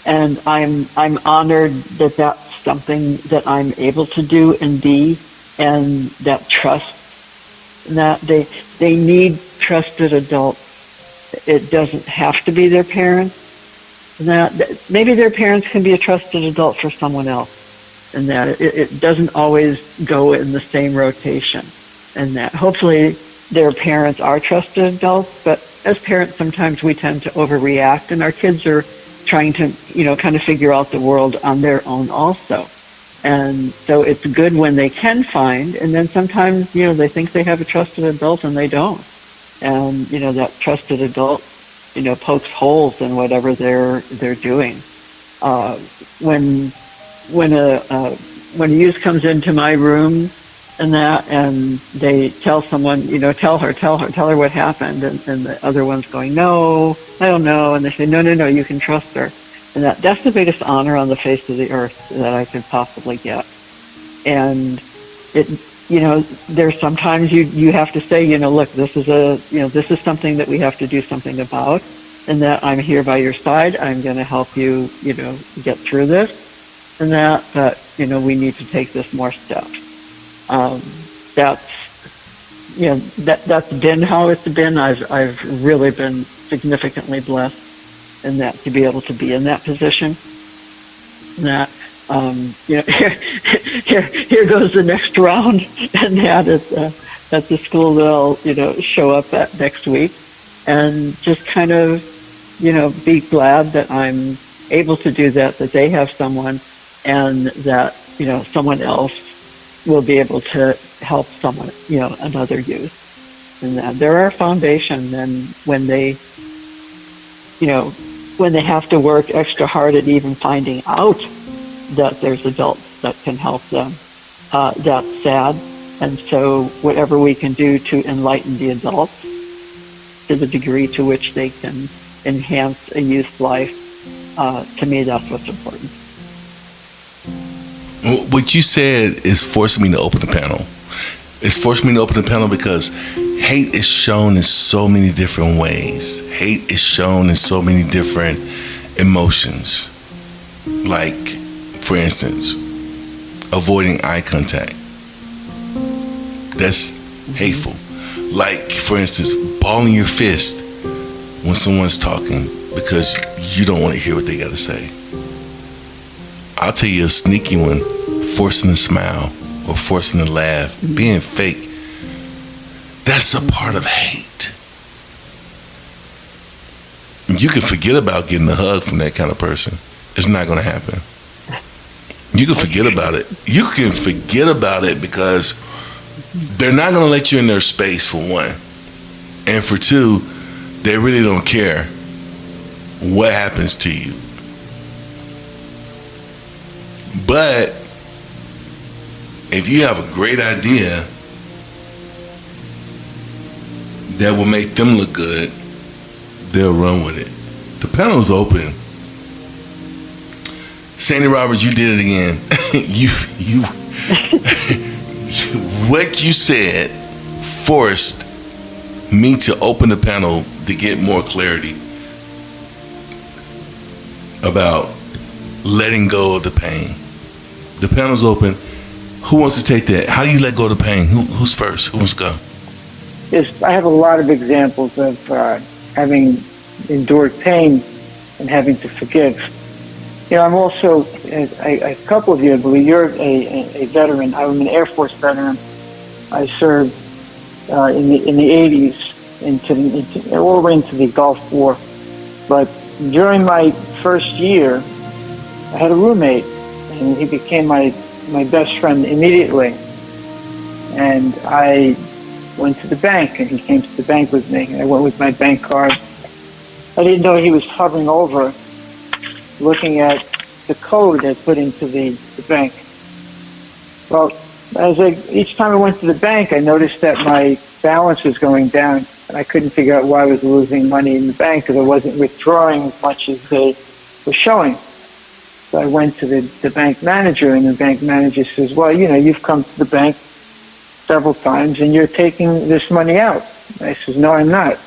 S3: And I'm honored that that's something that I'm able to do and be, and that trust, that they need trusted adults. It doesn't have to be their parents. That maybe their parents can be a trusted adult for someone else, and that it doesn't always go in the same rotation. And that hopefully their parents are trusted adults, but as parents sometimes we tend to overreact, and our kids are trying to kind of figure out the world on their own also. And so it's good when they can find, and then sometimes they think they have a trusted adult and they don't. And that trusted adult pokes holes in whatever they're doing. When a youth comes into my room and they tell someone, tell her what happened, and the other one's going, no, I don't know, and they say, no, you can trust her. And that's the biggest honor on the face of the earth that I could possibly get. And there's sometimes you have to say, look, this is something that we have to do something about, and that I'm here by your side. I'm going to help you, get through this, and but we need to take this more steps. That's been how it's been. I've really been significantly blessed in that, to be able to be in that position. That here goes the next round, and that is at the school that I'll show up at next week, and just kind of be glad that I'm able to do that they have someone, and that someone else will be able to help someone, another youth, and that they're our foundation. And when they have to work extra hard at even finding out that there's adults that can help them, that's sad. And so whatever we can do to enlighten the adults to the degree to which they can enhance a youth's life, to me, that's what's important.
S1: What you said is forcing me to open the panel. It's forced me to open the panel because hate is shown in so many different ways. Hate is shown in so many different emotions. Like, for instance, avoiding eye contact. That's hateful. Like, for instance, balling your fist when someone's talking because you don't want to hear what they got to say. I'll tell you a sneaky one: forcing a smile or forcing a laugh, being fake. That's a part of hate. You can forget about getting a hug from that kind of person. It's not going to happen. You can forget about it. You can forget about it because they're not going to let you in their space, for one. And for two, they really don't care what happens to you. But if you have a great idea that will make them look good, they'll run with it. The panel's open. Sandy Roberts, you did it again. what you said forced me to open the panel to get more clarity about letting go of the pain. The panel's open. Who wants to take that? How do you let go of the pain? Who's first? Who wants to go?
S2: Yes, I have a lot of examples of having endured pain and having to forgive. You know, I'm also, a couple of you, I believe, you're a veteran. I'm an Air Force veteran. I served in the 80s all the way into the Gulf War. But during my first year, I had a roommate, and he became my best friend immediately. And I went to the bank, and he came to the bank with me. And I went with my bank card. I didn't know he was hovering over, looking at the code I put into the bank. Well, each time I went to the bank, I noticed that my balance was going down, and I couldn't figure out why I was losing money in the bank because I wasn't withdrawing as much as they were showing. So I went to the bank manager, and the bank manager says, well, you know, you've come to the bank several times, and you're taking this money out. I says, no, I'm not.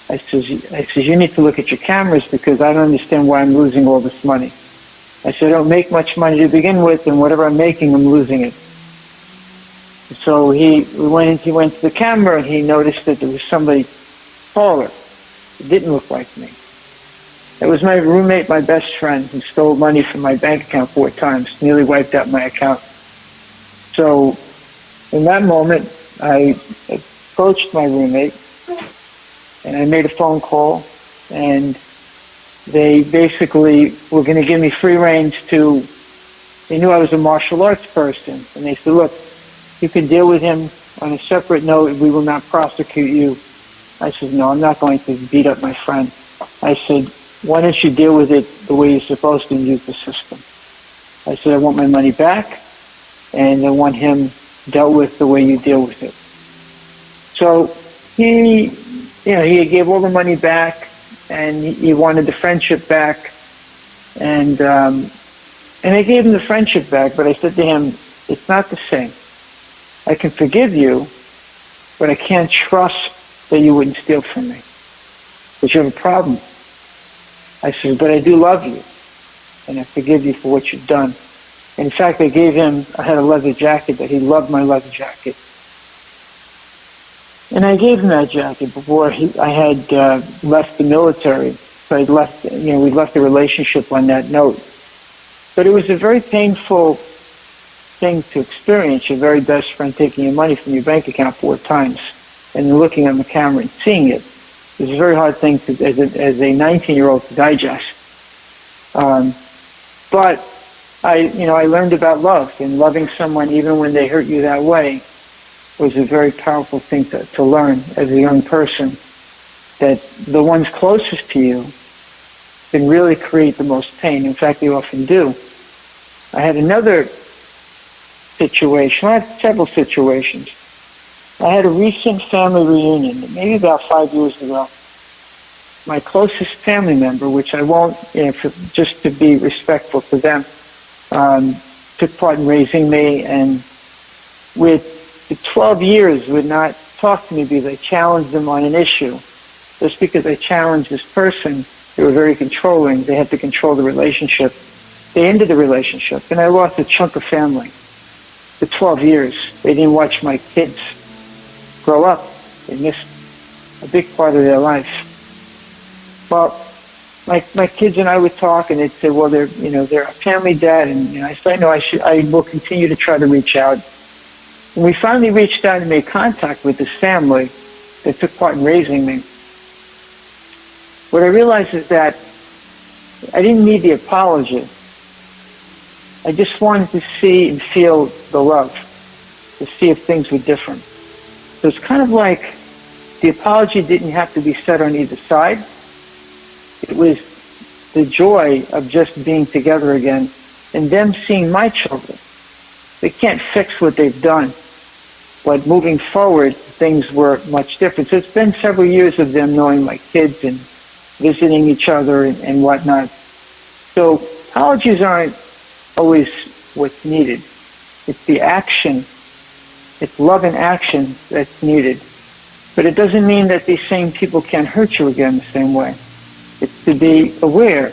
S2: I says, you need to look at your cameras because I don't understand why I'm losing all this money. I said, I don't make much money to begin with, and whatever I'm making, I'm losing it. So he went to the camera, and he noticed that there was somebody taller. It didn't look like me. It was my roommate, my best friend, who stole money from my bank account 4 times, nearly wiped out my account. So in that moment, I approached my roommate, and I made a phone call, and they basically were going to give me free range they knew I was a martial arts person, and they said, look, you can deal with him on a separate note. We will not prosecute you. I said, no, I'm not going to beat up my friend. I said, why don't you deal with it the way you're supposed to and use the system? I said, I want my money back, and I want him dealt with the way you deal with it. So he gave all the money back, and he wanted the friendship back, and I gave him the friendship back, but I said to him, it's not the same. I can forgive you, but I can't trust that you wouldn't steal from me, because you have a problem. I said, but I do love you, and I forgive you for what you've done. In fact, I had a leather jacket that he loved, my leather jacket. And I gave him that jacket before I had left the military. So we left the relationship on that note. But it was a very painful thing to experience, your very best friend taking your money from your bank account 4 times and then looking on the camera and seeing it. It was a very hard thing as a 19-year-old to digest. But I learned about love, and loving someone even when they hurt you that way was a very powerful thing to learn as a young person, that the ones closest to you can really create the most pain. In fact, they often do. I had another situation. I had several situations. I had a recent family reunion, maybe about 5 years ago. My closest family member, which I won't, just to be respectful to them, took part in raising me, and with the 12 years would not talk to me because I challenged them on an issue. Just because I challenged this person, they were very controlling. They had to control the relationship. They ended the relationship, and I lost a chunk of family. For 12 years, they didn't watch my kids grow up. They missed a big part of their life. Well, my kids and I would talk, and they'd say, "Well, they're a family dad," and I said, "No, I will continue to try to reach out." And we finally reached out and made contact with this family that took part in raising me. What I realized is that I didn't need the apology. I just wanted to see and feel the love, to see if things were different. So it's kind of like the apology didn't have to be said on either side. It was the joy of just being together again and them seeing my children. They can't fix what they've done, but moving forward, things were much different. So it's been several years of them knowing my kids and visiting each other and whatnot. So apologies aren't always what's needed. It's the action It's love in action that's needed. But it doesn't mean that these same people can't hurt you again the same way. It's to be aware,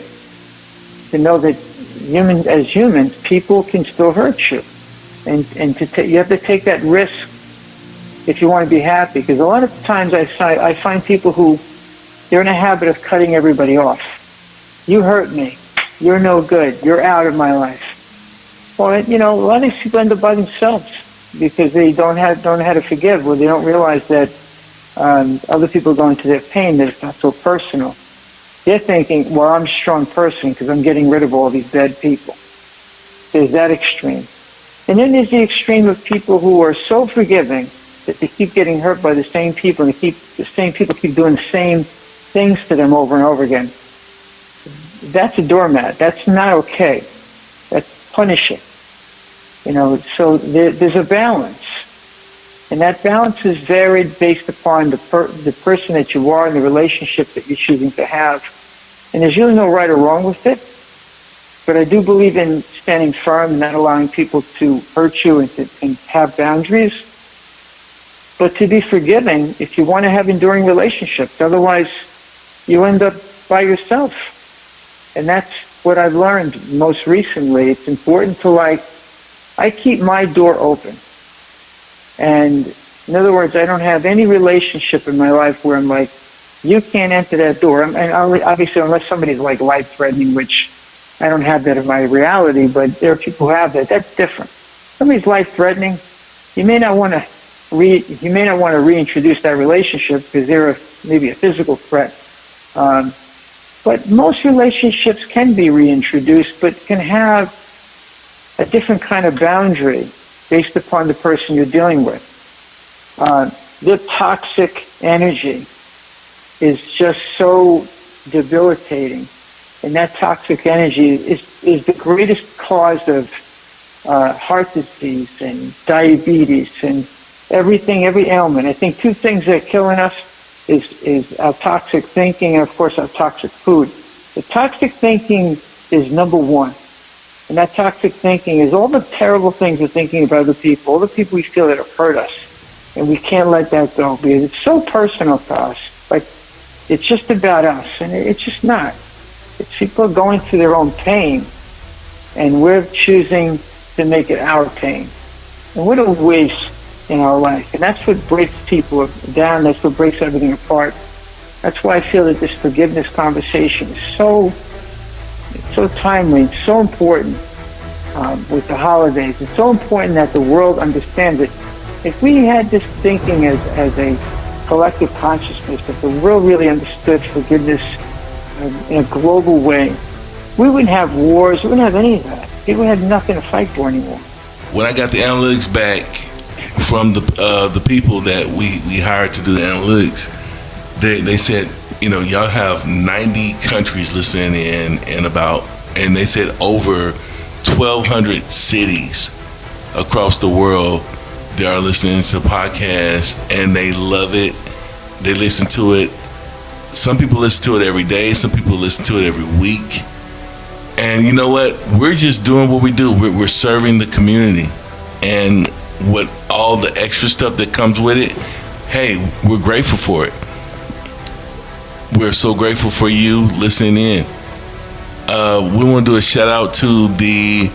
S2: to know that as humans, people can still hurt you. And you have to take that risk if you want to be happy. Because a lot of times I find people who, they're in a habit of cutting everybody off. You hurt me. You're no good. You're out of my life. Well, a lot of these people end up by themselves because they don't know how to forgive, or they don't realize that other people are going through their pain, that it's not so personal. They're thinking, well, I'm a strong person because I'm getting rid of all these bad people. There's that extreme. And then there's the extreme of people who are so forgiving that they keep getting hurt by the same people, and the same people keep doing the same things to them over and over again. That's a doormat. That's not okay. That's punishing. So there's a balance. And that balance is varied based upon the person that you are and the relationship that you're choosing to have. And there's really no right or wrong with it. But I do believe in standing firm and not allowing people to hurt you and have boundaries. But to be forgiving if you want to have enduring relationships. Otherwise, you end up by yourself. And that's what I've learned most recently. It's important to I keep my door open. And in other words, I don't have any relationship in my life where I'm like, you can't enter that door. And obviously, unless somebody's life-threatening, which I don't have that in my reality, but there are people who have that. That's different. Somebody's life-threatening, you may not want to reintroduce that relationship because they're maybe a physical threat. But most relationships can be reintroduced, but can have a different kind of boundary based upon the person you're dealing with. The toxic energy is just so debilitating, and that toxic energy is the greatest cause of heart disease and diabetes and every ailment. I think two things that are killing us is our toxic thinking and, of course, our toxic food. The toxic thinking is number one. And that toxic thinking is all the terrible things we're thinking about other people, all the people we feel that have hurt us. And we can't let that go because it's so personal to us. Like, it's just about us. And it's just not. It's people going through their own pain, and we're choosing to make it our pain. And what a waste in our life. And that's what breaks people down. That's what breaks everything apart. That's why I feel that this forgiveness conversation is so timely, it's so important with the holidays. It's so important that the world understands it. If we had this thinking as a collective consciousness, if the world really understood forgiveness in a global way, we wouldn't have wars, we wouldn't have any of that. People had nothing to fight for anymore.
S1: When I got the analytics back from the people that we hired to do the analytics, they said, y'all have 90 countries listening in, and they said over 1,200 cities across the world that are listening to podcasts, and they love it. They listen to it. Some people listen to it every day. Some people listen to it every week. And you know what? We're just doing what we do. We're serving the community. And with all the extra stuff that comes with it, hey, we're grateful for it. We're so grateful for you listening in. We want to do a shout out to the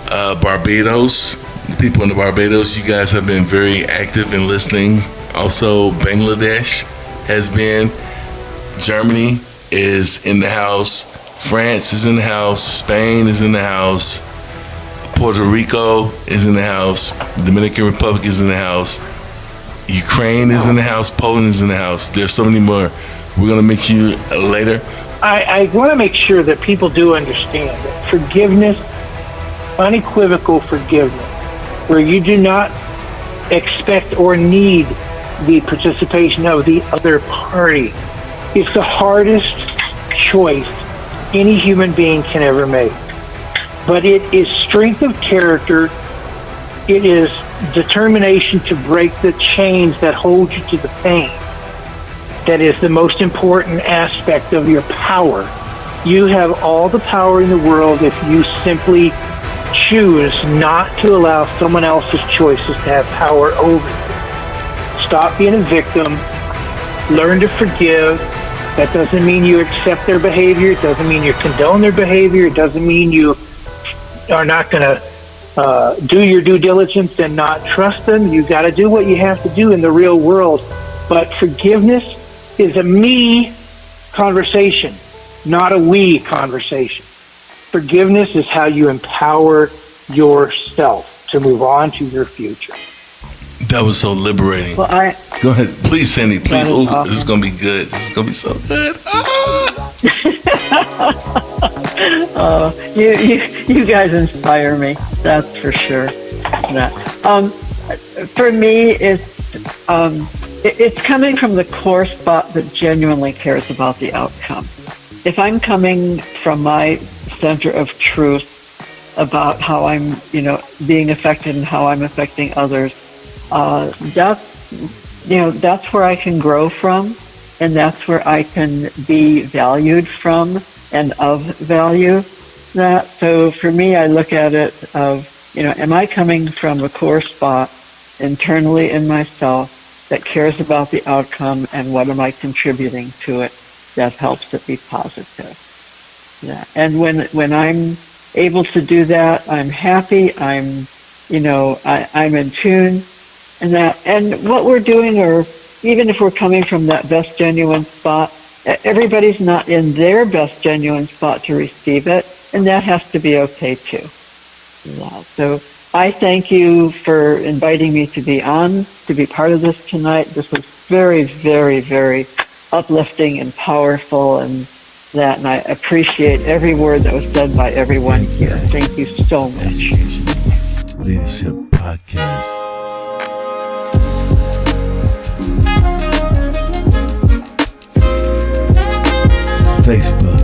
S1: Barbados, the people in the Barbados. You guys have been very active in listening. Also, Bangladesh has been. Germany is in the house. France is in the house. Spain is in the house. Puerto Rico is in the house. Dominican Republic is in the house. Ukraine is in the house. Poland is in the house. There's so many more. We're going to meet you later.
S4: I want to make sure that people do understand that forgiveness, unequivocal forgiveness, where you do not expect or need the participation of the other party, is the hardest choice any human being can ever make. But it is strength of character. It is determination to break the chains that hold you to the pain. That is the most important aspect of your power. You have all the power in the world if you simply choose not to allow someone else's choices to have power over you. Stop being a victim. Learn to forgive. That doesn't mean you accept their behavior. It doesn't mean you condone their behavior. It doesn't mean you are not going to do your due diligence and not trust them. You got to do what you have to do in the real world. But forgiveness is a me conversation, not a we conversation. Forgiveness is how you empower yourself to move on to your future.
S1: That was so liberating.
S3: Well,
S1: Go ahead. Please, Sandy, please. Oh,
S3: awesome.
S1: This is going to be good. This is going to be so good.
S3: You guys inspire me. That's for sure. For me, it's coming from the core spot that genuinely cares about the outcome. If I'm coming from my center of truth about how I'm, being affected and how I'm affecting others, that's where I can grow from, and that's where I can be valued from and of value. So for me, I look at it of, am I coming from a core spot internally in myself that cares about the outcome, and what am I contributing to it that helps it be positive? Yeah. And when I'm able to do that, I'm happy. I'm in tune, and what we're doing, or even if we're coming from that best genuine spot, everybody's not in their best genuine spot to receive it, and that has to be okay too. Yeah. So I thank you for inviting me to be part of this tonight. This was very, very, very uplifting and powerful, and I appreciate every word that was said by everyone here. Thank you so much.
S1: Leadership Podcast. Facebook,